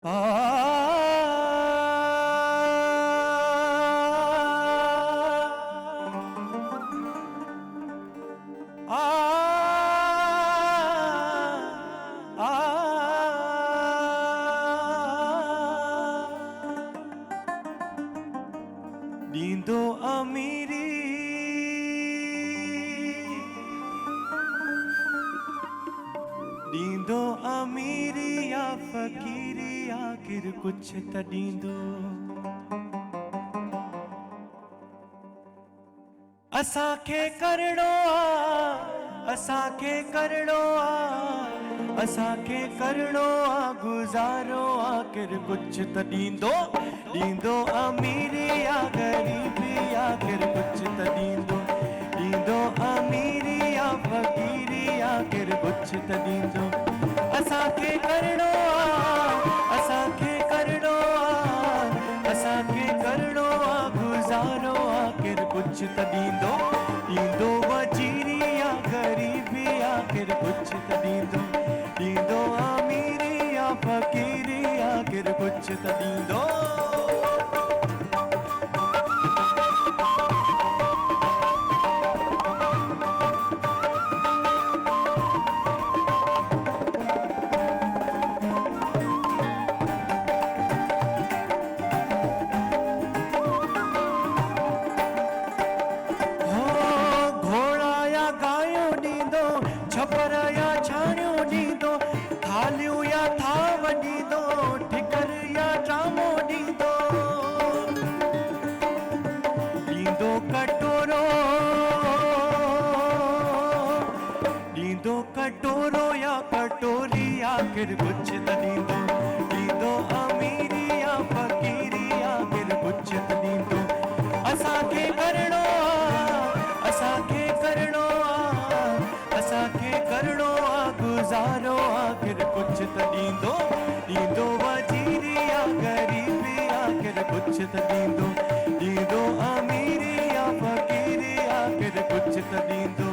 आ आ नींदो अमीरी नींदो अमीरी या फकीरी आखिर कुछ त नींदो असांखे करणो आ असांखे करणो आ असांखे करणो आ गुज़ारो आखिर कुछ त नींदो नींदो अमीरी या गरीबी आखिर कुछ त नींदो नींदो अमीरी या फकीरी आखिर कुछ त नींदो असांखे करणो आ असांखे करणो आ असांखे करणो आ गुज़ारो आखिर कुछ त नींदो नींदो वजीरी या गरीबी आखिर कुछ त नींदो नींदो अमीरी या फकीरी आखिर कुछ त नींदो छपर या छाणियो ॾींदो थालियूं या थाव ॾींदो ठिकर या ड्रामो ॾींदो ॾींदो कटोरो या कटोरी आखिर कुछ त ॾींदो ॾींदो अमीरी या फकीरी आखिर कुछ त ॾींदो असांखे करणो आ असांखे करणो आ असांखे करणो आ गुज़ारो आखिर कुछ त ॾींदो ॾींदो वजीरी या गरीबी आखिर कुछ त ॾींदो ॾींदो अमीरी या फकीरी आखिर कुछ त ॾींदो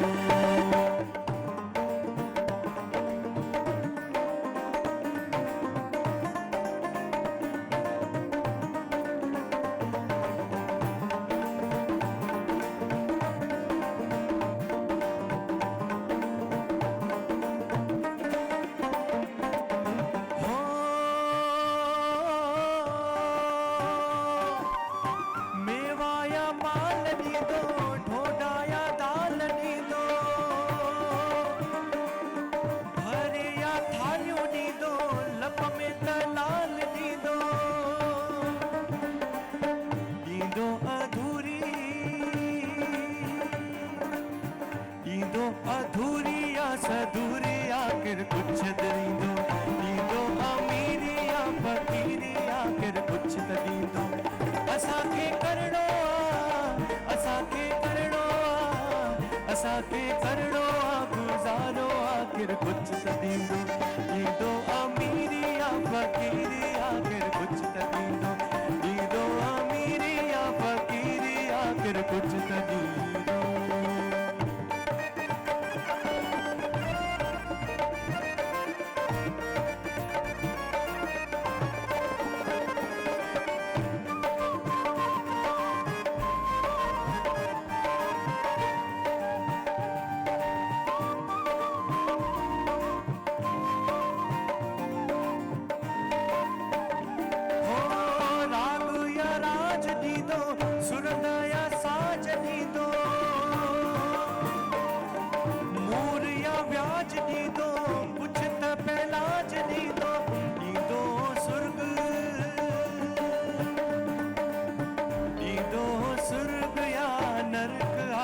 अधूरी या सधूरी आखिर कुछ त ॾींदो ॾींदो अमीरी या फकीरी आखिर कुछ त ॾींदो असांखे करणो आ असांखे करणो आ असांखे करणो आ गुज़ारो आखिर कुछ त ॾींदो ॾींदो अमीरी या फकीरी आखिर कुछ त ॾींदो ॾींदो अमीरी या फकीरी आखिर कुछ त ॾींदो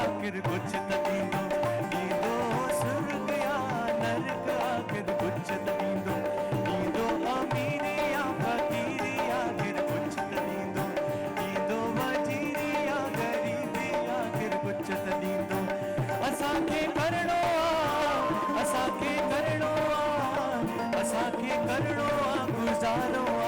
आखिर कुछ त ॾींदो ॾींदो सुर्ग या नरक आखिर कुछ त ॾींदो ॾींदो अमीरी या फकीरी आखिर कुछ त ॾींदो ॾींदो वजीरी या गरीबी आखिर कुछ त ॾींदो असांखे करणो आ असांखे करणो आ असांखे करणो आ गुज़ारो